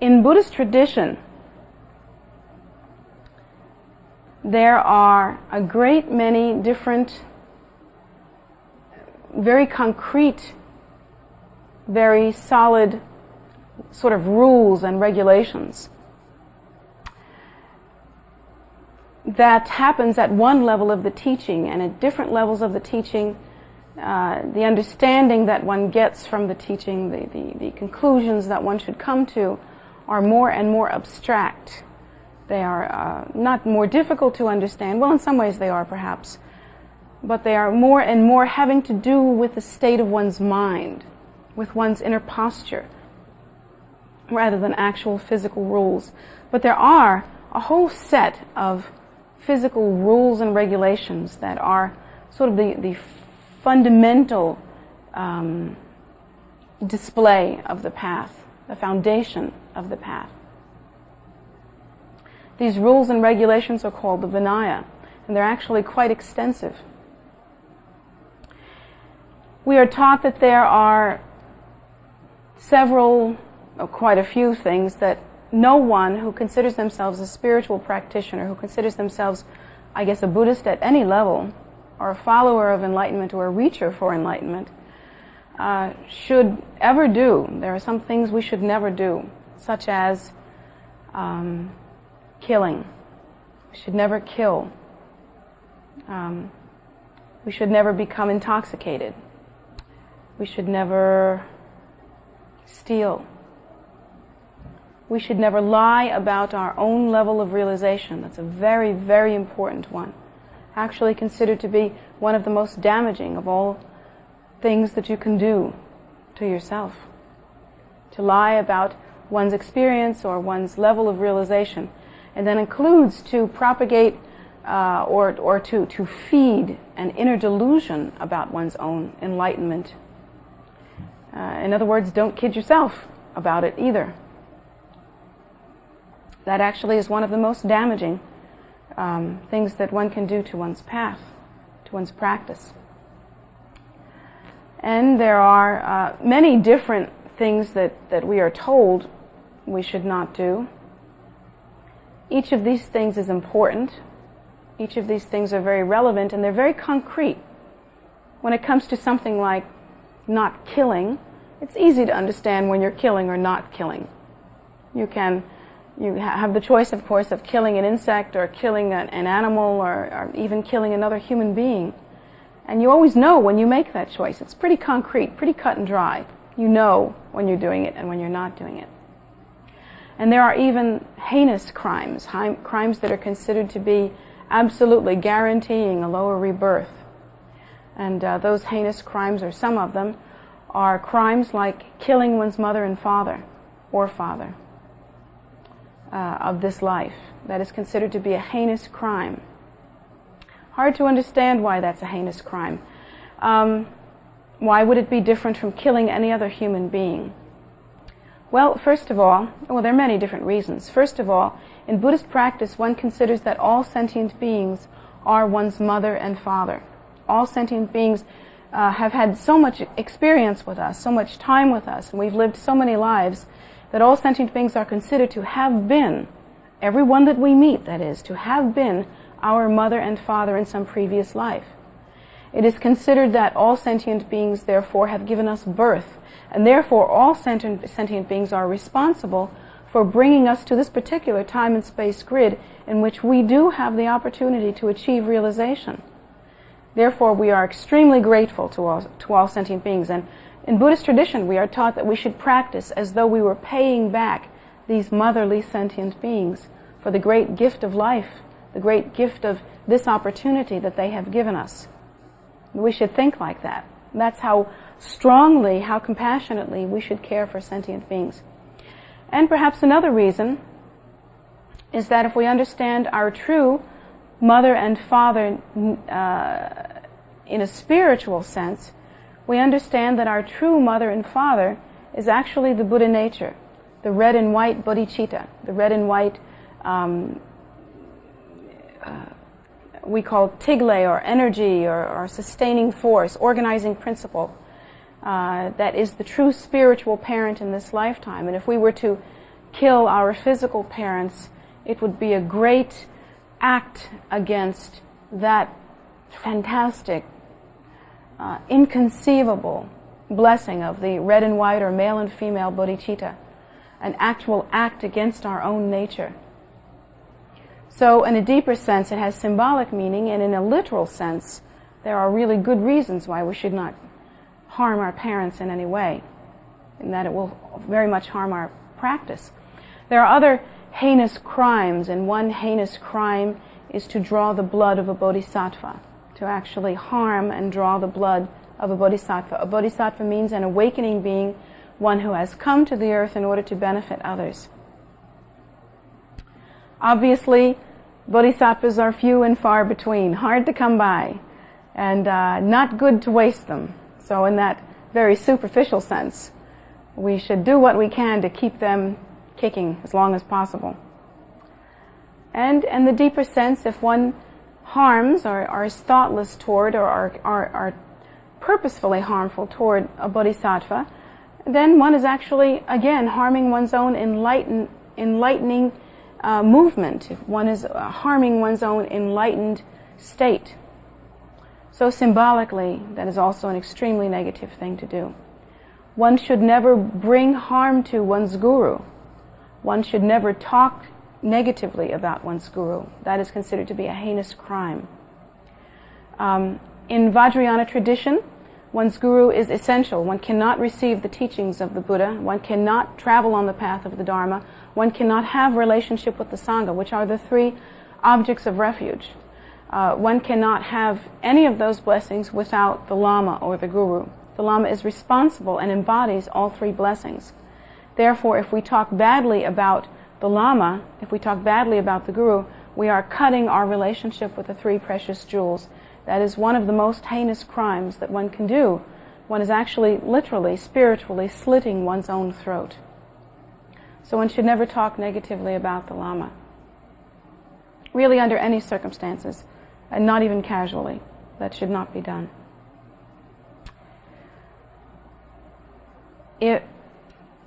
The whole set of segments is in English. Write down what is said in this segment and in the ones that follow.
In Buddhist tradition, there are a great many different, very concrete, very solid sort of rules and regulations that happens at one level of the teaching, and at different levels of the teaching, the understanding that one gets from the teaching, the conclusions that one should come to, are more and more abstract. They are not more difficult to understand. Well, in some ways they are, perhaps. But they are more and more having to do with the state of one's mind, with one's inner posture, rather than actual physical rules. But there are a whole set of physical rules and regulations that are sort of the fundamental display of the path, the foundation of the path. These rules and regulations are called the Vinaya, and they're actually quite extensive. We are taught that there are several, or quite a few things that no one who considers themselves a spiritual practitioner, who considers themselves, I guess, a Buddhist at any level, or a follower of enlightenment, or a reacher for enlightenment, should ever do. There are some things we should never do, such as killing. We should never kill. We should never become intoxicated. We should never steal. We should never lie about our own level of realization. That's a very, very important one. Actually considered to be one of the most damaging of all things that you can do to yourself. To lie about one's experience or one's level of realization. And that includes to propagate or to feed an inner delusion about one's own enlightenment. In other words, don't kid yourself about it either. That actually is one of the most damaging things that one can do to one's path, to one's practice. And there are many different things that we are told we should not do. Each of these things is important. Each of these things are very relevant, and they're very concrete. When it comes to something like not killing, it's easy to understand when you're killing or not killing. You have the choice, of course, of killing an insect or killing an animal or even killing another human being. And you always know when you make that choice. It's pretty concrete, pretty cut and dry. You know when you're doing it and when you're not doing it. And there are even heinous crimes, crimes that are considered to be absolutely guaranteeing a lower rebirth. And those heinous crimes, or some of them, are crimes like killing one's mother and father, or father, of this life. That is considered to be a heinous crime. Hard to understand why that's a heinous crime. Why would it be different from killing any other human being? Well, first of all, there are many different reasons. First of all, in Buddhist practice, one considers that all sentient beings are one's mother and father. All sentient beings have had so much experience with us, so much time with us, and we've lived so many lives, that all sentient beings are considered to have been, everyone that we meet, that is, to have been our mother and father in some previous life. It is considered that all sentient beings, therefore, have given us birth, and therefore all sentient beings are responsible for bringing us to this particular time and space grid in which we do have the opportunity to achieve realization. Therefore, we are extremely grateful to all sentient beings. And in Buddhist tradition, we are taught that we should practice as though we were paying back these motherly sentient beings for the great gift of life, the great gift of this opportunity that they have given us. We should think like that. That's how strongly, how compassionately we should care for sentient beings. And perhaps another reason is that if we understand our true mother and father in a spiritual sense, we understand that our true mother and father is actually the Buddha nature, the red and white bodhicitta, the red and white we call tigle, or energy, or sustaining force, organizing principle, that is the true spiritual parent in this lifetime. And if we were to kill our physical parents, it would be a great act against that fantastic, inconceivable blessing of the red and white or male and female bodhicitta, an actual act against our own nature. So in a deeper sense, it has symbolic meaning, and in a literal sense, there are really good reasons why we should not harm our parents in any way, in that it will very much harm our practice. There are other heinous crimes, and one heinous crime is to draw the blood of a bodhisattva, to actually harm and draw the blood of a bodhisattva. A bodhisattva means an awakening being, one who has come to the earth in order to benefit others. Obviously, bodhisattvas are few and far between, hard to come by, and not good to waste them. So in that very superficial sense, we should do what we can to keep them kicking as long as possible. And in the deeper sense, if one harms or is thoughtless toward or are purposefully harmful toward a bodhisattva, then one is actually, again, harming one's own enlightening movement. If one is harming one's own enlightened state. So symbolically, that is also an extremely negative thing to do. One should never bring harm to one's guru. One should never talk negatively about one's guru. That is considered to be a heinous crime. In Vajrayana tradition, one's guru is essential. One cannot receive the teachings of the Buddha. One cannot travel on the path of the Dharma. One cannot have relationship with the Sangha, which are the three objects of refuge. One cannot have any of those blessings without the Lama or the Guru. The Lama is responsible and embodies all three blessings. Therefore, if we talk badly about the Lama, if we talk badly about the Guru, we are cutting our relationship with the three precious jewels. That is one of the most heinous crimes that one can do. One is actually, literally, spiritually slitting one's own throat. So one should never talk negatively about the Lama. Really, under any circumstances, and not even casually. That should not be done.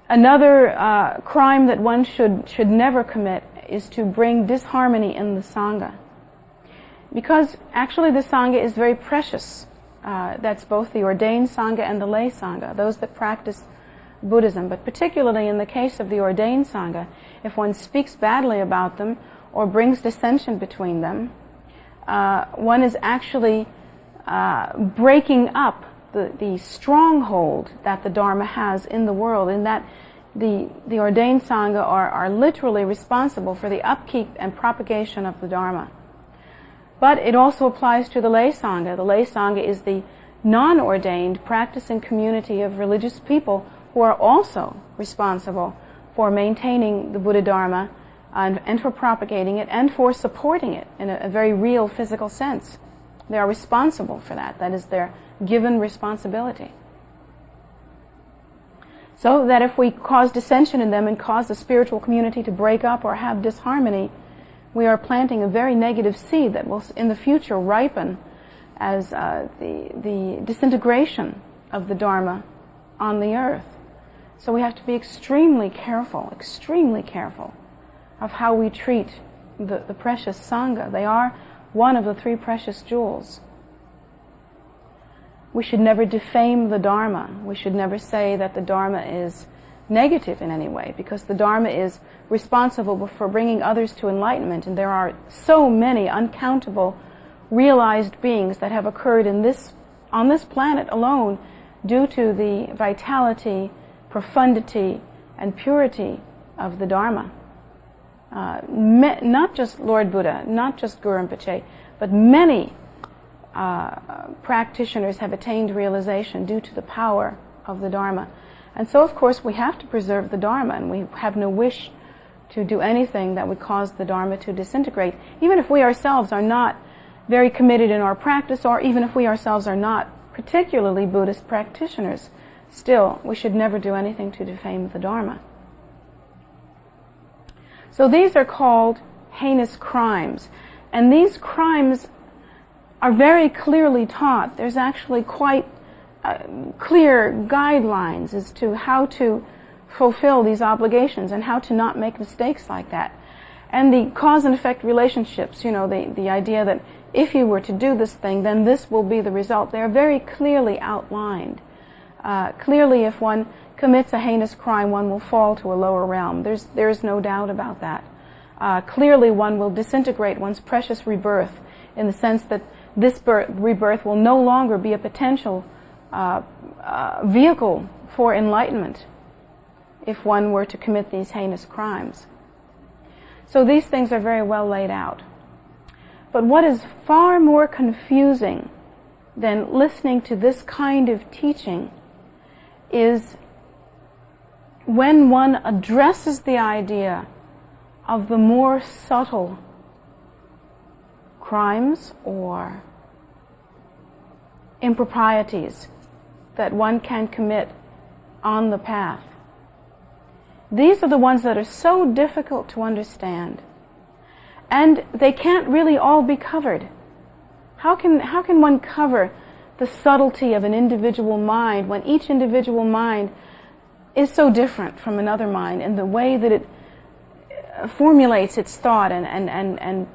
Another crime that one should never commit is to bring disharmony in the Sangha. Because actually the Sangha is very precious. That's both the ordained Sangha and the lay Sangha, those that practice Buddhism. But particularly in the case of the ordained Sangha, if one speaks badly about them or brings dissension between them, one is actually breaking up the stronghold that the Dharma has in the world, in that the ordained Sangha are literally responsible for the upkeep and propagation of the Dharma. But it also applies to the lay Sangha. The lay Sangha is the non-ordained practicing community of religious people who are also responsible for maintaining the Buddha Dharma and for propagating it and for supporting it in a very real physical sense. They are responsible for that. That is their given responsibility. So that if we cause dissension in them and cause the spiritual community to break up or have disharmony, we are planting a very negative seed that will in the future ripen as the disintegration of the Dharma on the earth. So we have to be extremely careful of how we treat the precious Sangha. They are one of the three precious jewels. We should never defame the Dharma. We should never say that the Dharma is negative in any way, because the Dharma is responsible for bringing others to enlightenment, and there are so many uncountable realized beings that have occurred on this planet alone due to the vitality, profundity, and purity of the Dharma. Not just Lord Buddha, not just Guru Rinpoche, but many practitioners have attained realization due to the power of the Dharma. And so, of course, we have to preserve the Dharma, and we have no wish to do anything that would cause the Dharma to disintegrate, even if we ourselves are not very committed in our practice, or even if we ourselves are not particularly Buddhist practitioners. Still, we should never do anything to defame the Dharma. So these are called heinous crimes. And these crimes are very clearly taught. There's actually quite clear guidelines as to how to fulfill these obligations and how to not make mistakes like that. And the cause and effect relationships, the idea that if you were to do this thing, then this will be the result. They are very clearly outlined. Clearly, if one commits a heinous crime, one will fall to a lower realm. There's no doubt about that. Clearly, one will disintegrate one's precious rebirth in the sense that this rebirth will no longer be a potential vehicle for enlightenment if one were to commit these heinous crimes. So these things are very well laid out. But what is far more confusing than listening to this kind of teaching is when one addresses the idea of the more subtle crimes or improprieties that one can commit on the path. These are the ones that are so difficult to understand, and they can't really all be covered. How can one cover the subtlety of an individual mind when each individual mind is so different from another mind in the way that it formulates its thought and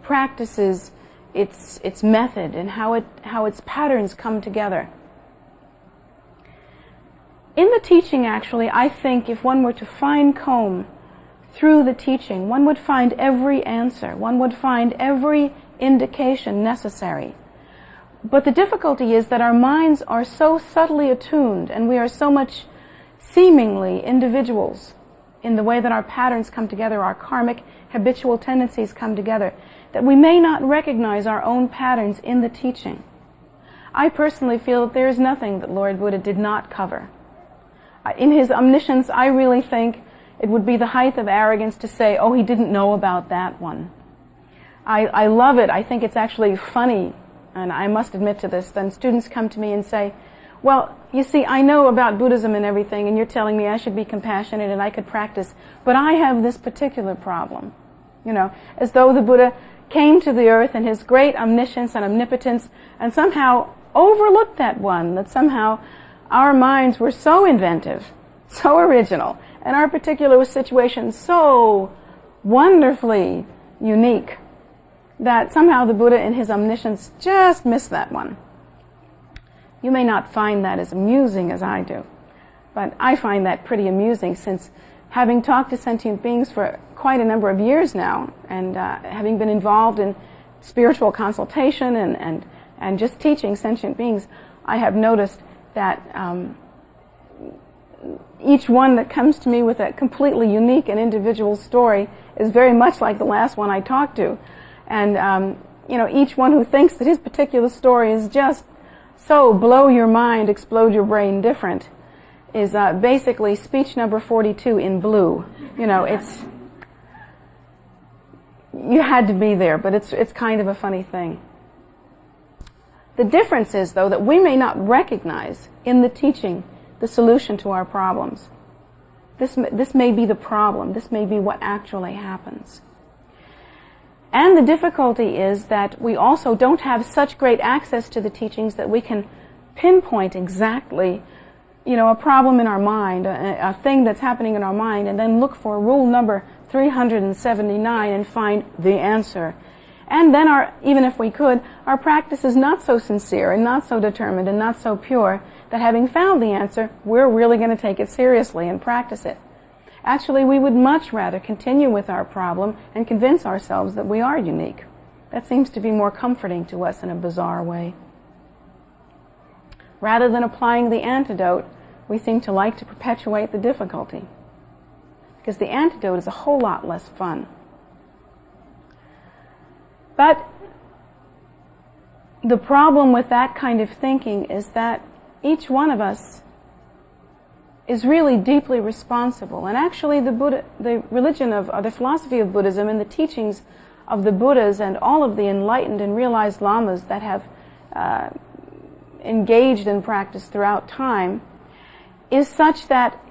practices its method and how its patterns come together? In the teaching, actually, I think if one were to fine-comb through the teaching, one would find every answer. One would find every indication necessary. But the difficulty is that our minds are so subtly attuned, and we are so much seemingly individuals in the way that our patterns come together, our karmic, habitual tendencies come together, that we may not recognize our own patterns in the teaching. I personally feel that there is nothing that Lord Buddha did not cover. In his omniscience, I really think it would be the height of arrogance to say, oh, he didn't know about that one. I love it. I think it's actually funny, and I must admit to this, then students come to me and say, well, you see, I know about Buddhism and everything, and you're telling me I should be compassionate and I could practice, but I have this particular problem. As though the Buddha came to the earth in his great omniscience and omnipotence and somehow overlooked that one, that somehow our minds were so inventive, so original, and our particular situation so wonderfully unique that somehow the Buddha in his omniscience just missed that one. You may not find that as amusing as I do, but I find that pretty amusing since having talked to sentient beings for quite a number of years now and having been involved in spiritual consultation and just teaching sentient beings, I have noticed that each one that comes to me with a completely unique and individual story is very much like the last one I talked to. And, each one who thinks that his particular story is just so blow your mind, explode your brain different is basically speech number 42 in blue. It's, you had to be there, but it's kind of a funny thing. The difference is, though, that we may not recognize in the teaching the solution to our problems. This may be the problem. This may be what actually happens. And the difficulty is that we also don't have such great access to the teachings that we can pinpoint exactly, a problem in our mind, a thing that's happening in our mind, and then look for rule number 379 and find the answer. And then even if we could, our practice is not so sincere and not so determined and not so pure that having found the answer, we're really going to take it seriously and practice it. Actually, we would much rather continue with our problem and convince ourselves that we are unique. That seems to be more comforting to us in a bizarre way. Rather than applying the antidote, we seem to like to perpetuate the difficulty, because the antidote is a whole lot less fun. But the problem with that kind of thinking is that each one of us is really deeply responsible. And actually the religion of, or the philosophy of Buddhism and the teachings of the Buddhas and all of the enlightened and realized lamas that have engaged in practice throughout time is such that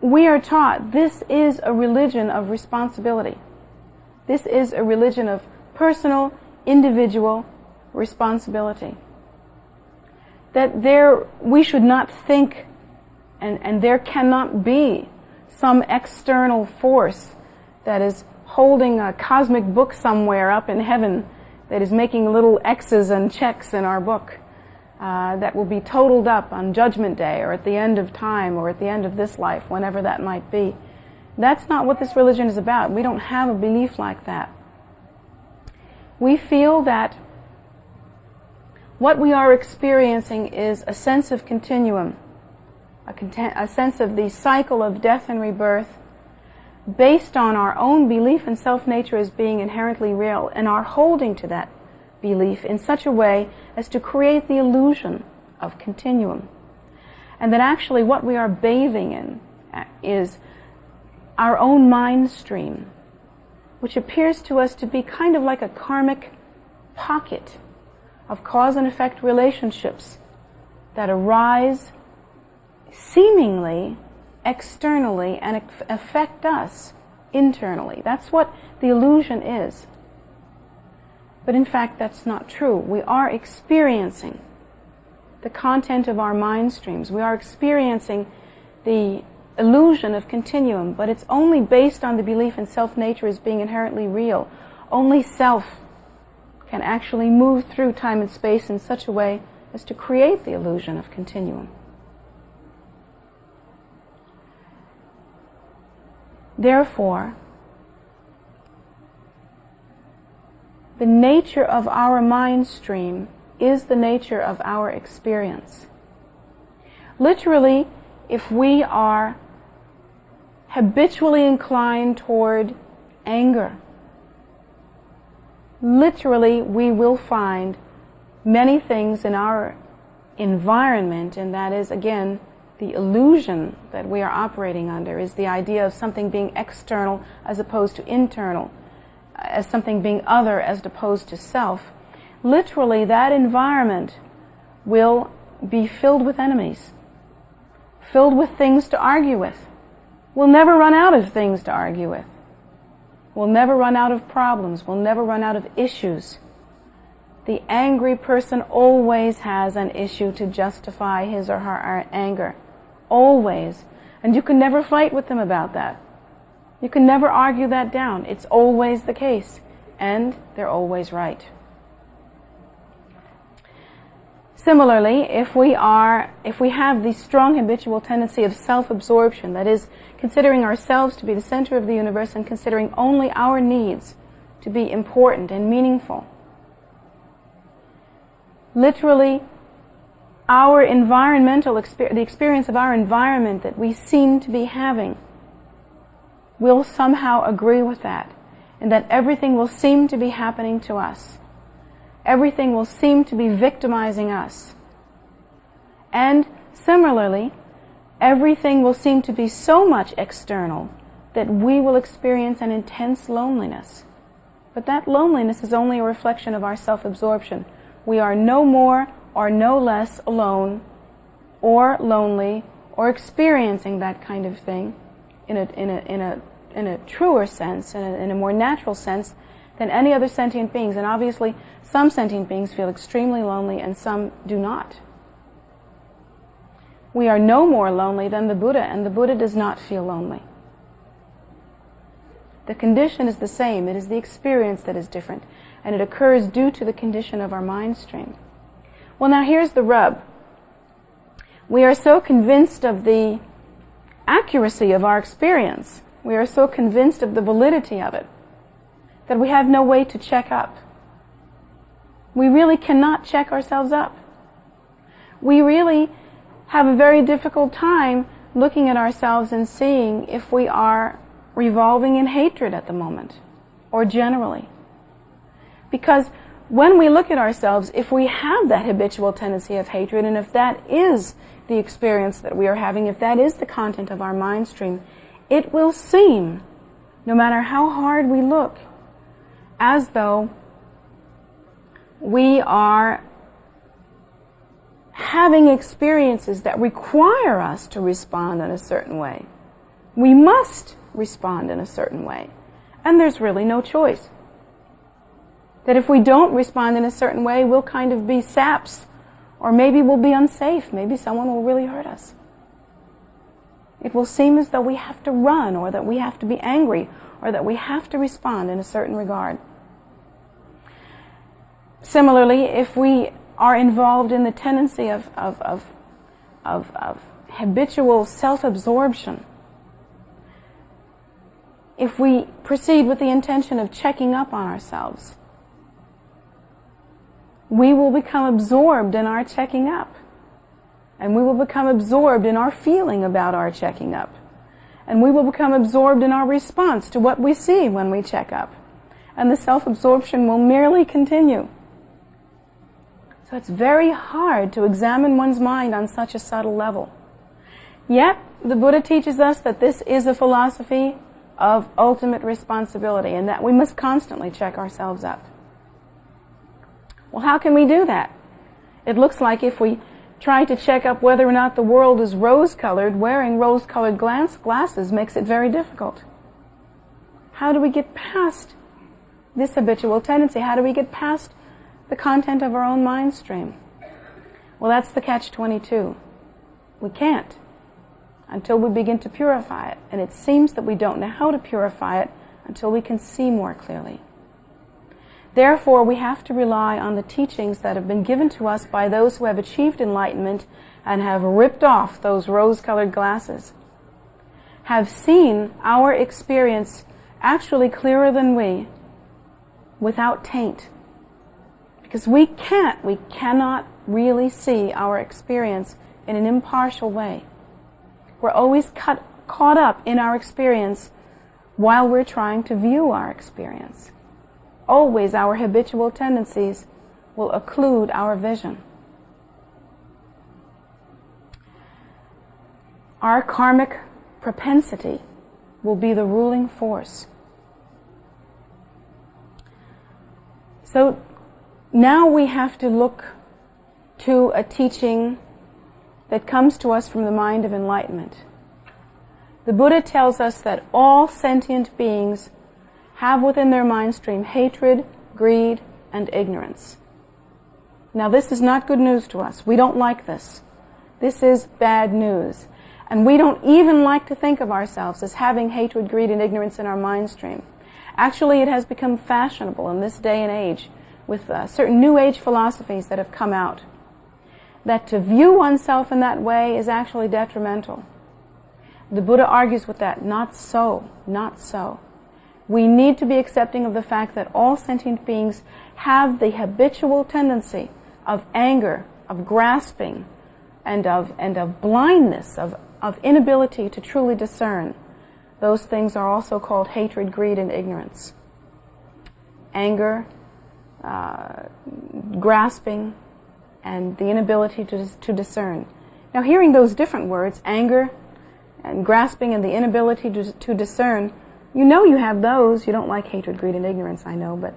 we are taught this is a religion of responsibility. This is a religion of personal, individual responsibility. That we should not think And there cannot be some external force that is holding a cosmic book somewhere up in heaven that is making little X's and checks in our book that will be totaled up on Judgment Day or at the end of time or at the end of this life, whenever that might be. That's not what this religion is about. We don't have a belief like that. We feel that what we are experiencing is a sense of continuum, a sense of the cycle of death and rebirth based on our own belief in self-nature as being inherently real and our holding to that belief in such a way as to create the illusion of continuum. And that actually what we are bathing in is our own mind stream, which appears to us to be kind of like a karmic pocket of cause and effect relationships that arise seemingly externally and affect us internally. That's what the illusion is. But in fact, that's not true. We are experiencing the content of our mind streams. We are experiencing the illusion of continuum, but it's only based on the belief in self-nature as being inherently real. Only self can actually move through time and space in such a way as to create the illusion of continuum. Therefore, the nature of our mind stream is the nature of our experience. Literally, if we are habitually inclined toward anger, literally we will find many things in our environment, and that is, again, the illusion that we are operating under is the idea of something being external as opposed to internal, as something being other as opposed to self. Literally, that environment will be filled with enemies, filled with things to argue with. We'll never run out of things to argue with. We'll never run out of problems. We'll never run out of issues. The angry person always has an issue to justify his or her anger. Always. And you can never fight with them about that. You can never argue that down. It's always the case. And they're always right. Similarly, if we have the strong habitual tendency of self-absorption, that is, considering ourselves to be the center of the universe and considering only our needs to be important and meaningful, literally, our environmental the experience of our environment that we seem to be having will somehow agree with that, and that everything will seem to be happening to us. Everything will seem to be victimizing us. And similarly, everything will seem to be so much external that we will experience an intense loneliness. But that loneliness is only a reflection of our self-absorption. We are no more or no less alone or lonely or experiencing that kind of thing in a truer sense, in a more natural sense, than any other sentient beings. And obviously, some sentient beings feel extremely lonely and some do not. We are no more lonely than the Buddha, and the Buddha does not feel lonely. The condition is the same. It is the experience that is different, and it occurs due to the condition of our mind stream. Well, now here's the rub. We are so convinced of the accuracy of our experience, we are so convinced of the validity of it, that we have no way to check up. We really cannot check ourselves up. We really have a very difficult time looking at ourselves and seeing if we are revolving in hatred at the moment, or generally. Because when we look at ourselves, if we have that habitual tendency of hatred, and if that is the experience that we are having, if that is the content of our mind stream, it will seem, no matter how hard we look, as though we are having experiences that require us to respond in a certain way. We must respond in a certain way. And there's really no choice. That if we don't respond in a certain way, we'll kind of be saps, or maybe we'll be unsafe. Maybe someone will really hurt us. It will seem as though we have to run, or that we have to be angry, or that we have to respond in a certain regard. Similarly, if we are involved in the tendency of habitual self-absorption, if we proceed with the intention of checking up on ourselves, we will become absorbed in our checking up. And we will become absorbed in our feeling about our checking up. And we will become absorbed in our response to what we see when we check up. And the self-absorption will merely continue. So it's very hard to examine one's mind on such a subtle level. Yet, the Buddha teaches us that this is a philosophy of ultimate responsibility, and that we must constantly check ourselves up. Well, how can we do that? It looks like if we try to check up whether or not the world is rose-colored, wearing rose-colored glasses makes it very difficult. How do we get past this habitual tendency? How do we get past the content of our own mind stream? Well, that's the catch-22. We can't until we begin to purify it. And it seems that we don't know how to purify it until we can see more clearly. Therefore, we have to rely on the teachings that have been given to us by those who have achieved enlightenment and have ripped off those rose-colored glasses, have seen our experience actually clearer than we, without taint. Because we cannot really see our experience in an impartial way. We're always caught up in our experience while we're trying to view our experience. Always our habitual tendencies will occlude our vision. Our karmic propensity will be the ruling force. So now we have to look to a teaching that comes to us from the mind of enlightenment. The Buddha tells us that all sentient beings have within their mind stream hatred, greed, and ignorance. Now this is not good news to us. We don't like this. This is bad news. And we don't even like to think of ourselves as having hatred, greed, and ignorance in our mind stream. Actually, it has become fashionable in this day and age with certain New Age philosophies that have come out, that to view oneself in that way is actually detrimental. The Buddha argues with that. Not so. Not so. We need to be accepting of the fact that all sentient beings have the habitual tendency of anger, of grasping, and of blindness, of inability to truly discern. Those things are also called hatred, greed, and ignorance. Anger, grasping, and the inability to discern. Now, hearing those different words, anger and grasping and the inability to discern, you know you have those. You don't like hatred, greed, and ignorance, I know, but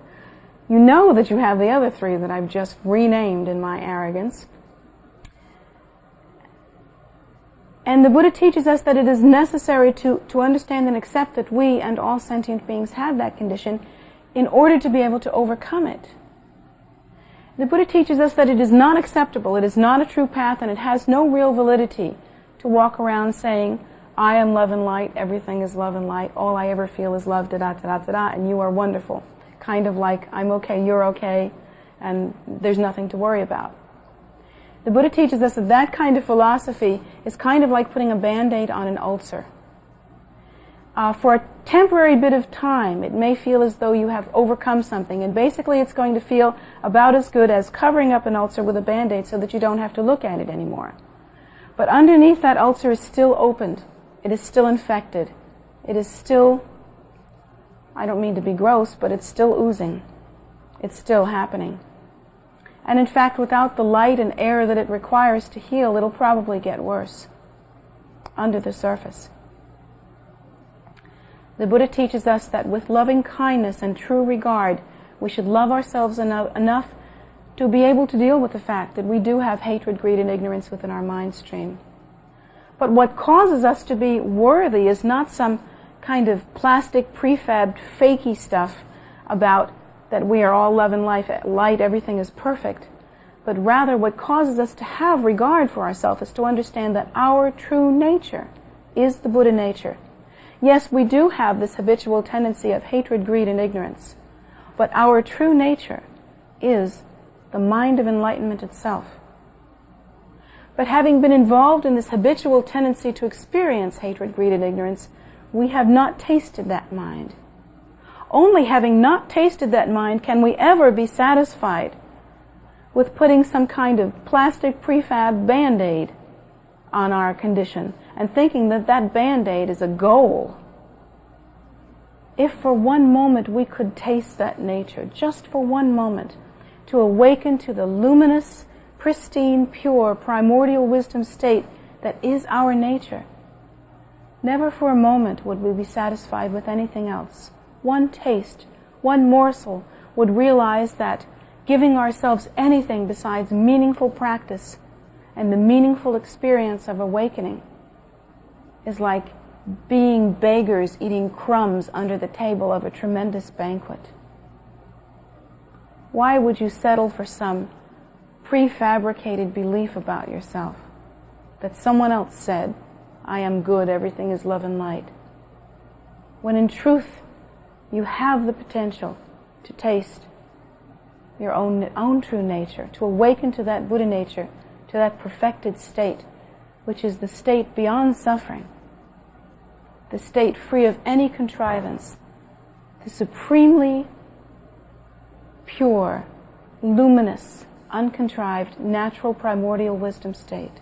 you know that you have the other three that I've just renamed in my arrogance. And the Buddha teaches us that it is necessary to understand and accept that we and all sentient beings have that condition in order to be able to overcome it. The Buddha teaches us that it is not acceptable, it is not a true path, and it has no real validity to walk around saying, I am love and light, everything is love and light, all I ever feel is love, da-da-da-da-da, and you are wonderful. Kind of like, I'm okay, you're okay, and there's nothing to worry about. The Buddha teaches us that that kind of philosophy is kind of like putting a Band-Aid on an ulcer. For a temporary bit of time, it may feel as though you have overcome something, and basically it's going to feel about as good as covering up an ulcer with a Band-Aid so that you don't have to look at it anymore. But underneath that ulcer is still opened. It is still infected. It is still, I don't mean to be gross, but it's still oozing. It's still happening. And in fact, without the light and air that it requires to heal, it'll probably get worse under the surface. The Buddha teaches us that with loving kindness and true regard, we should love ourselves enough to be able to deal with the fact that we do have hatred, greed, and ignorance within our mind stream. But what causes us to be worthy is not some kind of plastic, prefabbed, fakey stuff about that we are all love and light, everything is perfect. But rather what causes us to have regard for ourselves is to understand that our true nature is the Buddha nature. Yes, we do have this habitual tendency of hatred, greed, and ignorance, but our true nature is the mind of enlightenment itself. But having been involved in this habitual tendency to experience hatred, greed, and ignorance, we have not tasted that mind. Only having not tasted that mind can we ever be satisfied with putting some kind of plastic prefab Band-Aid on our condition and thinking that that Band-Aid is a goal. If for one moment we could taste that nature, just for one moment, to awaken to the luminous, pristine, pure, primordial wisdom state that is our nature, never for a moment would we be satisfied with anything else. One taste, one morsel would realize that giving ourselves anything besides meaningful practice and the meaningful experience of awakening is like being beggars eating crumbs under the table of a tremendous banquet. Why would you settle for some prefabricated belief about yourself that someone else said, I am good, everything is love and light, when in truth you have the potential to taste your own true nature, to awaken to that Buddha nature, to that perfected state, which is the state beyond suffering, the state free of any contrivance, the supremely pure, luminous, uncontrived, natural, primordial wisdom state.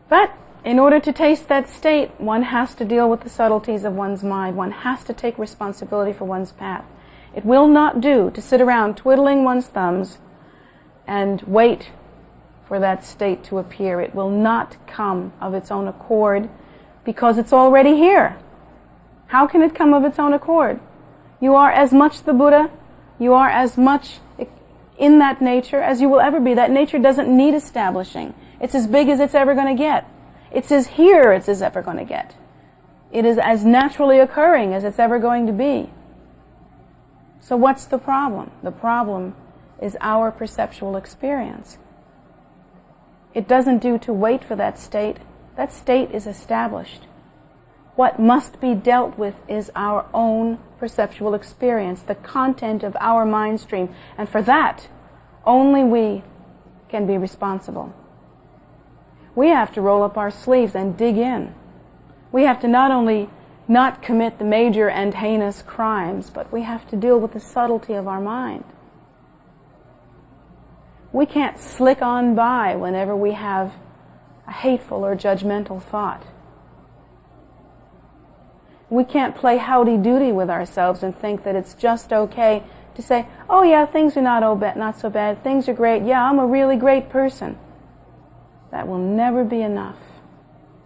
But in order to taste that state, one has to deal with the subtleties of one's mind. One has to take responsibility for one's path. It will not do to sit around twiddling one's thumbs and wait for that state to appear. It will not come of its own accord because it's already here. How can it come of its own accord? You are as much the Buddha, you are as much in that nature as you will ever be. That nature doesn't need establishing. It's as big as it's ever going to get. It's as here as it's ever going to get. It is as naturally occurring as it's ever going to be. So what's the problem? The problem is our perceptual experience. It doesn't do to wait for that state. That state is established. What must be dealt with is our own perceptual experience, the content of our mind stream. And for that, only we can be responsible. We have to roll up our sleeves and dig in. We have to not only not commit the major and heinous crimes, but we have to deal with the subtlety of our mind. We can't slick on by whenever we have a hateful or judgmental thought. We can't play howdy-doody with ourselves and think that it's just okay to say, oh yeah, things are not so bad, things are great, yeah, I'm a really great person. That will never be enough,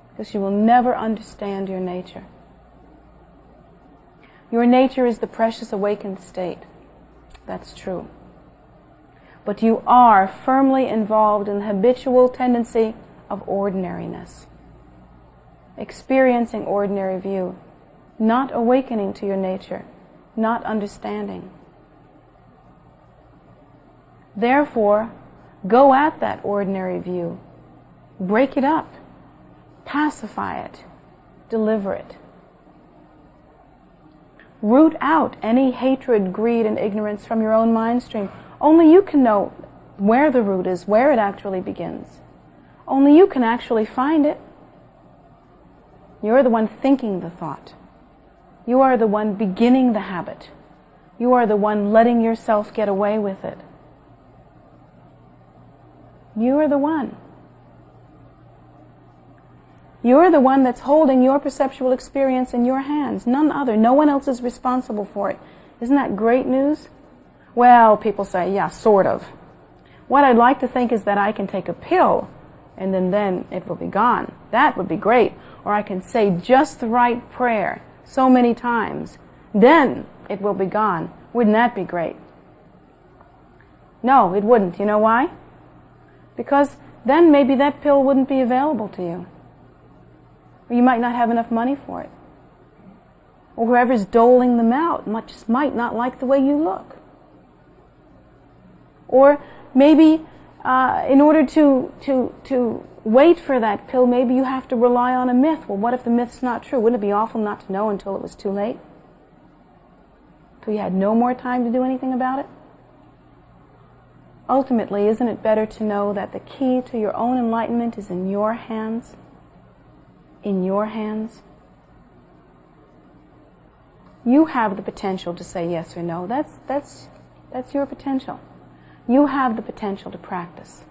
because you will never understand your nature. Your nature is the precious awakened state. That's true. But you are firmly involved in the habitual tendency of ordinariness, experiencing ordinary view, not awakening to your nature, not understanding. Therefore, go at that ordinary view. Break it up. Pacify it. Deliver it. Root out any hatred, greed, and ignorance from your own mind stream. Only you can know where the root is, where it actually begins. Only you can actually find it. You're the one thinking the thought. You are the one beginning the habit. You are the one letting yourself get away with it. You are the one. You're the one that's holding your perceptual experience in your hands, none other. No one else is responsible for it. Isn't that great news? Well, people say, yeah, sort of. What I'd like to think is that I can take a pill and then it will be gone. That would be great. Or I can say just the right prayer so many times, then it will be gone. Wouldn't that be great? No, it wouldn't. You know why? Because then maybe that pill wouldn't be available to you. Or you might not have enough money for it. Or whoever's doling them out might not like the way you look. Or maybe in order to wait for that pill, maybe you have to rely on a myth. Well, what if the myth's not true? Wouldn't it be awful not to know until it was too late? Till you had no more time to do anything about it? Ultimately, isn't it better to know that the key to your own enlightenment is in your hands? In your hands? You have the potential to say yes or no. That's your potential. You have the potential to practice.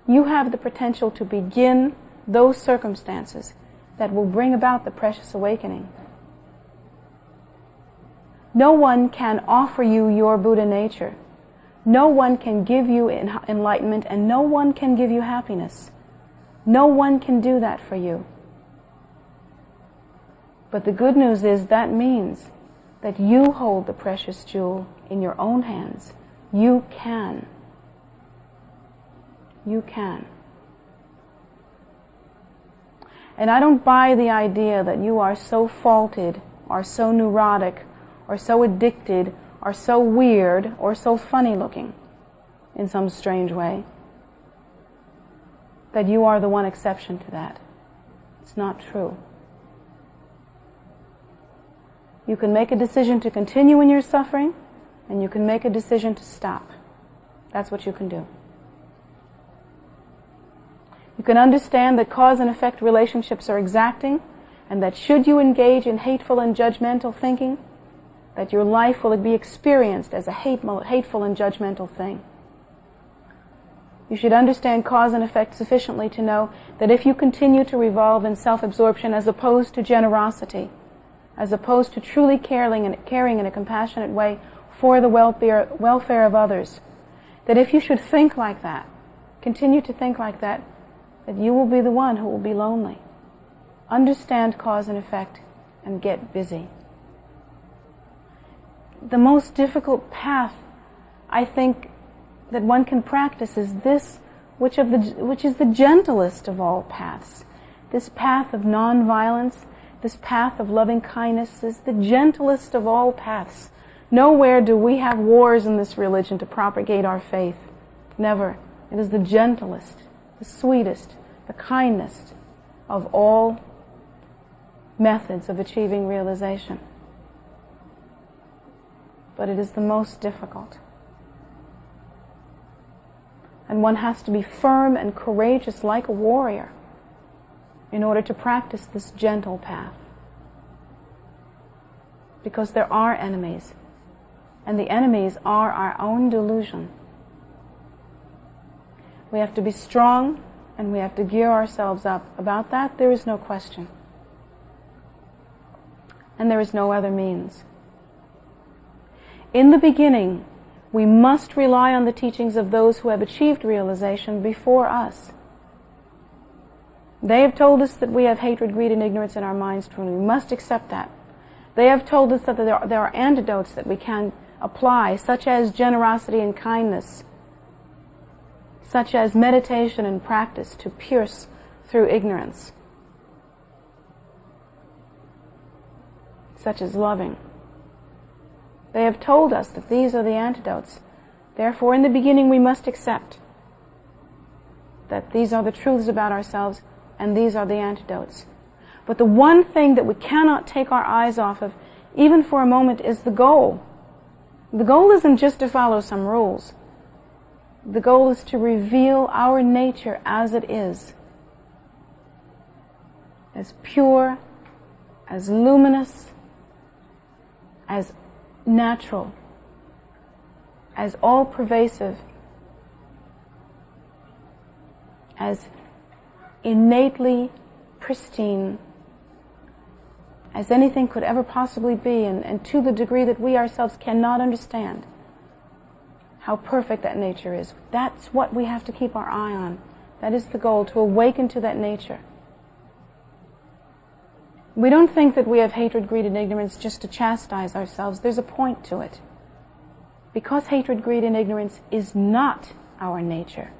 You have the potential to begin those circumstances that will bring about the precious awakening. No one can offer you your Buddha nature. No one can give you enlightenment, and no one can give you happiness. No one can do that for you. But the good news is that means that you hold the precious jewel in your own hands. You can. You can. And I don't buy the idea that you are so faulted, or so neurotic, or so addicted, or so weird, or so funny looking in some strange way, that you are the one exception to that. It's not true. You can make a decision to continue in your suffering, and you can make a decision to stop. That's what you can do. You can understand that cause and effect relationships are exacting, and that should you engage in hateful and judgmental thinking, that your life will be experienced as a hateful and judgmental thing. You should understand cause and effect sufficiently to know that if you continue to revolve in self-absorption as opposed to generosity, as opposed to truly caring in a compassionate way for the welfare of others, that if you should think like that, continue to think like that, that you will be the one who will be lonely. Understand cause and effect and get busy. The most difficult path, I think, that one can practice is this, which is the gentlest of all paths. This path of non-violence, this path of loving kindness is the gentlest of all paths. Nowhere do we have wars in this religion to propagate our faith. Never. It is the gentlest, the sweetest, the kindest of all methods of achieving realization. But it is the most difficult. And one has to be firm and courageous like a warrior in order to practice this gentle path. Because there are enemies, and the enemies are our own delusion. We have to be strong, and we have to gear ourselves up. About that, there is no question. And there is no other means. In the beginning, we must rely on the teachings of those who have achieved realization before us. They have told us that we have hatred, greed, and ignorance in our minds truly. We must accept that. They have told us that there are antidotes that we can apply, such as generosity and kindness, such as meditation and practice to pierce through ignorance, such as loving. They have told us that these are the antidotes. Therefore, in the beginning, we must accept that these are the truths about ourselves and these are the antidotes. But the one thing that we cannot take our eyes off of, even for a moment, is the goal. The goal isn't just to follow some rules. The goal is to reveal our nature as it is, as pure, as luminous, as natural, as all-pervasive, as innately pristine as anything could ever possibly be, and to the degree that we ourselves cannot understand how perfect that nature is. That's what we have to keep our eye on. That is the goal, to awaken to that nature. We don't think that we have hatred, greed, and ignorance just to chastise ourselves. There's a point to it. Because hatred, greed, and ignorance is not our nature.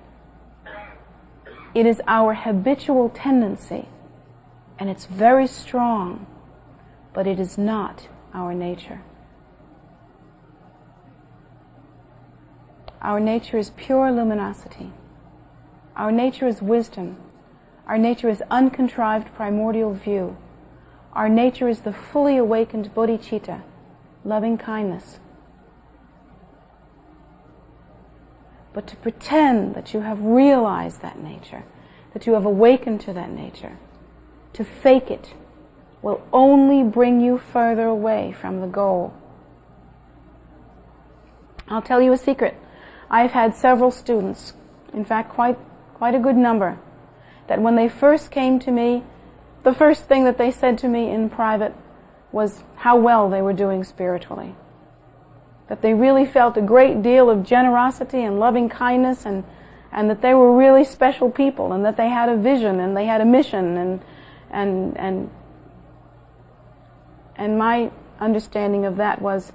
It is our habitual tendency, and it's very strong, but it is not our nature. Our nature is pure luminosity. Our nature is wisdom. Our nature is uncontrived primordial view. Our nature is the fully awakened bodhicitta, loving kindness. But to pretend that you have realized that nature, that you have awakened to that nature, to fake it, will only bring you further away from the goal. I'll tell you a secret. I've had several students, in fact quite a good number, that when they first came to me, the first thing that they said to me in private was how well they were doing spiritually. That they really felt a great deal of generosity and loving kindness, and that they were really special people, and that they had a vision and they had a mission, and my understanding of that was,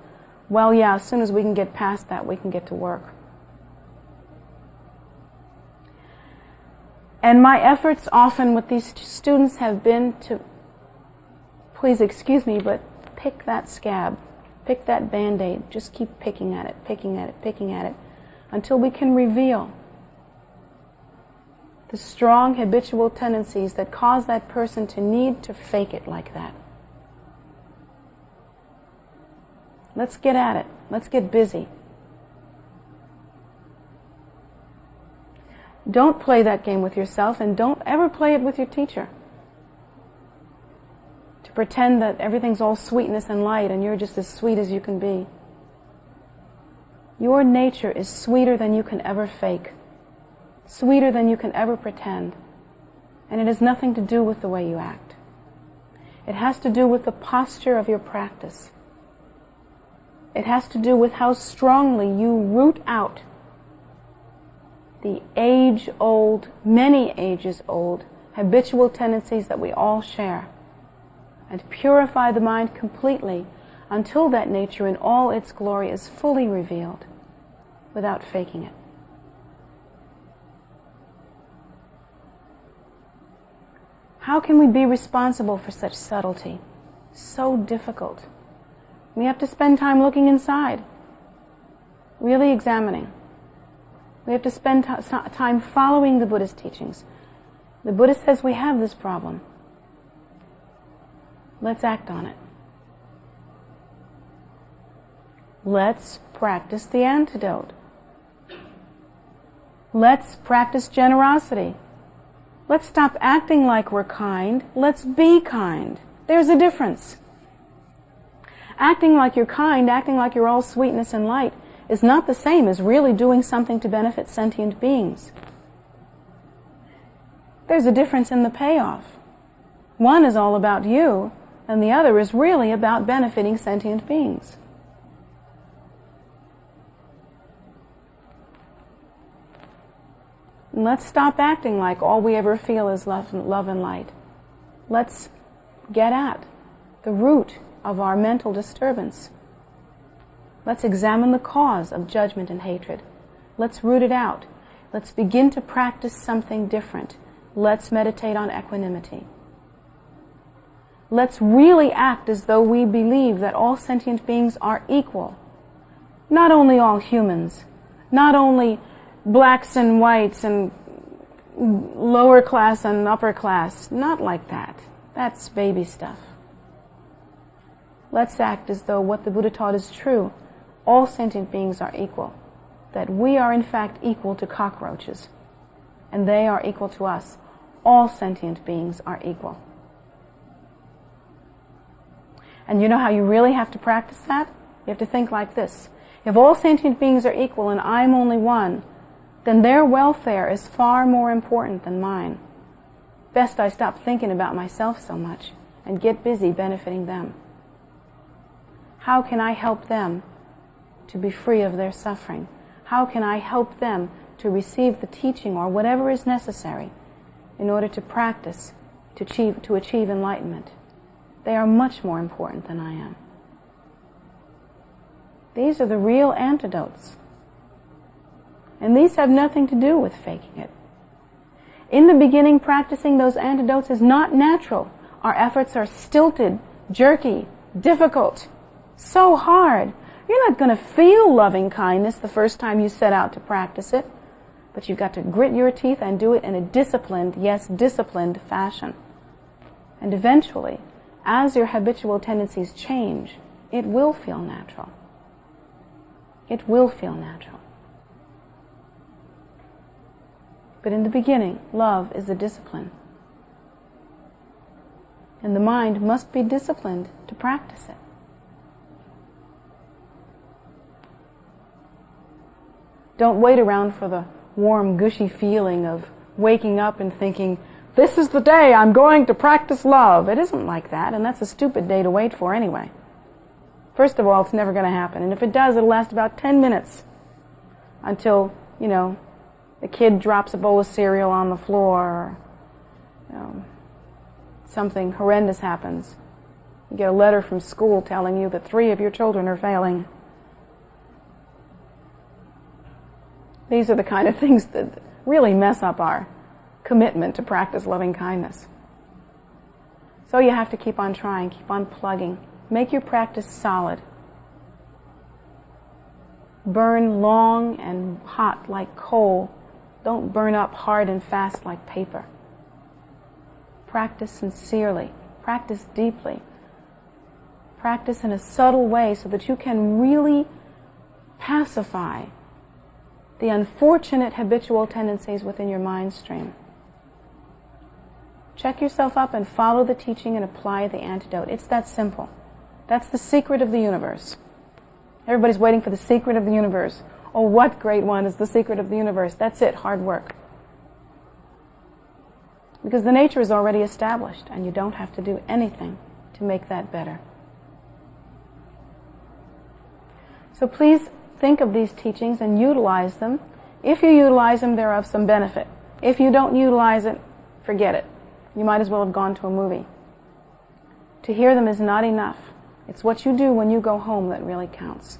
well, yeah, as soon as we can get past that, we can get to work. And my efforts often with these students have been to, please excuse me, but pick that scab, pick that Band-Aid, just keep picking at it, picking at it, picking at it, until we can reveal the strong habitual tendencies that cause that person to need to fake it like that. Let's get at it. Let's get busy. Don't play that game with yourself, and don't ever play it with your teacher. To pretend that everything's all sweetness and light and you're just as sweet as you can be. Your nature is sweeter than you can ever fake, sweeter than you can ever pretend, and it has nothing to do with the way you act. It has to do with the posture of your practice. It has to do with how strongly you root out the age-old, many ages-old, habitual tendencies that we all share, and purify the mind completely until that nature in all its glory is fully revealed without faking it. How can we be responsible for such subtlety? So difficult. We have to spend time looking inside, really examining. We have to spend time following the Buddha's teachings. The Buddha says we have this problem. Let's act on it. Let's practice the antidote. Let's practice generosity. Let's stop acting like we're kind. Let's be kind. There's a difference. Acting like you're kind, acting like you're all sweetness and light, is not the same as really doing something to benefit sentient beings. There's a difference in the payoff. One is all about you, and the other is really about benefiting sentient beings. And let's stop acting like all we ever feel is love and light. Let's get at the root of our mental disturbance. Let's examine the cause of judgment and hatred. Let's root it out. Let's begin to practice something different. Let's meditate on equanimity. Let's really act as though we believe that all sentient beings are equal. Not only all humans, not only blacks and whites and lower class and upper class. Not like that. That's baby stuff. Let's act as though what the Buddha taught is true. All sentient beings are equal. That we are in fact equal to cockroaches. And they are equal to us. All sentient beings are equal. And you know how you really have to practice that? You have to think like this. If all sentient beings are equal and I'm only one, then their welfare is far more important than mine. Best I stop thinking about myself so much and get busy benefiting them. How can I help them to be free of their suffering? How can I help them to receive the teaching or whatever is necessary in order to practice, to achieve enlightenment? They are much more important than I am. These are the real antidotes. And these have nothing to do with faking it. In the beginning, practicing those antidotes is not natural. Our efforts are stilted, jerky, difficult, so hard. You're not going to feel loving kindness the first time you set out to practice it, but you've got to grit your teeth and do it in a disciplined, yes, disciplined fashion. And eventually, as your habitual tendencies change, it will feel natural. It will feel natural. But in the beginning, love is a discipline. And the mind must be disciplined to practice it. Don't wait around for the warm, gushy feeling of waking up and thinking, this is the day I'm going to practice love. It isn't like that, and that's a stupid day to wait for anyway. First of all, it's never going to happen. And if it does, it'll last about 10 minutes until, the kid drops a bowl of cereal on the floor, or something horrendous happens. You get a letter from school telling you that 3 of your children are failing. These are the kind of things that really mess up our commitment to practice loving kindness. So you have to keep on trying, keep on plugging. Make your practice solid. Burn long and hot like coal. Don't burn up hard and fast like paper. Practice sincerely. Practice deeply. Practice in a subtle way so that you can really pacify the unfortunate habitual tendencies within your mind stream. Check yourself up and follow the teaching and apply the antidote. It's that simple. That's the secret of the universe. Everybody's waiting for the secret of the universe. Oh, what great one is the secret of the universe? That's it, hard work. Because the nature is already established, and you don't have to do anything to make that better. So please think of these teachings and utilize them. If you utilize them, they're of some benefit. If you don't utilize it, forget it. You might as well have gone to a movie. To hear them is not enough. It's what you do when you go home that really counts.